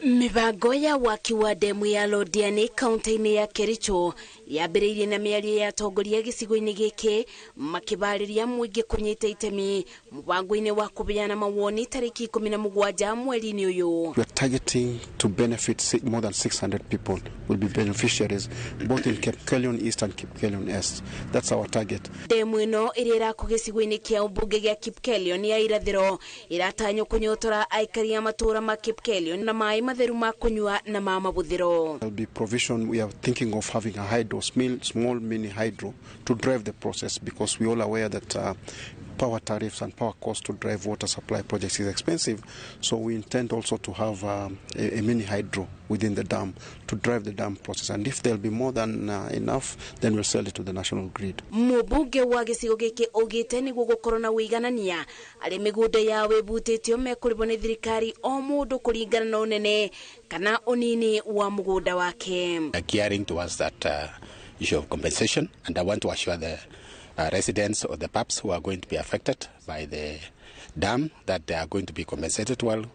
Mibango ya waki wa ndemu ya Londiani kaunti-inĩ ya Kericho yambĩrĩirie na mĩario ya atongoria gĩcigo-inĩ gĩkĩ makĩbarĩria mũingĩ kũnyita itemi mũbango-inĩ wa kũbeana mawoni tarĩki 17 mweri-inĩ ũyũ. We are targeting to benefit more than 600 people will be beneficiaries both in Kipkelion East and Kipkelion East. That's our target. Ndemu ĩno ĩrĩa ĩrakũ gĩcigo-inĩ kĩa ũmbunge gĩa Kipkelion ya irathĩro ĩratanywo kũnyotora aikari ya matũũra ma Kipkelion na maĩ matheru ma kunyua na ma mabuthiro. There will be provision. We are thinking of having a hydro, small mini hydro to drive the process, because we all aware that power tariffs and power cost to drive water supply projects is expensive. So we intend also to have a mini hydro within the dam to drive the dam process. And if there'll be more than enough, then we'll sell it to the national grid. Mũmbunge wa gĩcigo gĩkĩ augĩte nĩguo gũkorwo na ũiganania arĩ mĩgũnda ya wĩbutĩtio mekũrĩbwo nĩ thirikari o mũndũ kũringana na ũnene kana ũnini wa mũgũnda wake. Gearing towards that issue of compensation, and I want to assure the residents or the PAPs who are going to be affected by the dam that they are going to be compensated well.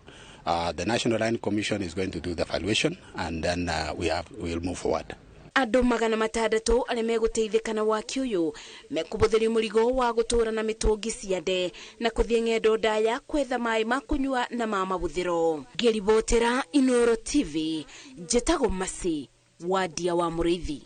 The National Land Commission is going to do the valuation, and then we'll move forward. Andũ 600 arĩa megũteithĩka na waki ũyũ mekũbũthĩria mũrigo wa gũtũũra na mĩtũngi cia nde na kũthiĩ ng'endo ndaya kwetha maĩ ma kũnyua na ma mabuthĩro. Ngĩribotera Inooro TV, njĩtagwo Masi wa Ndia wa Mũrĩithi.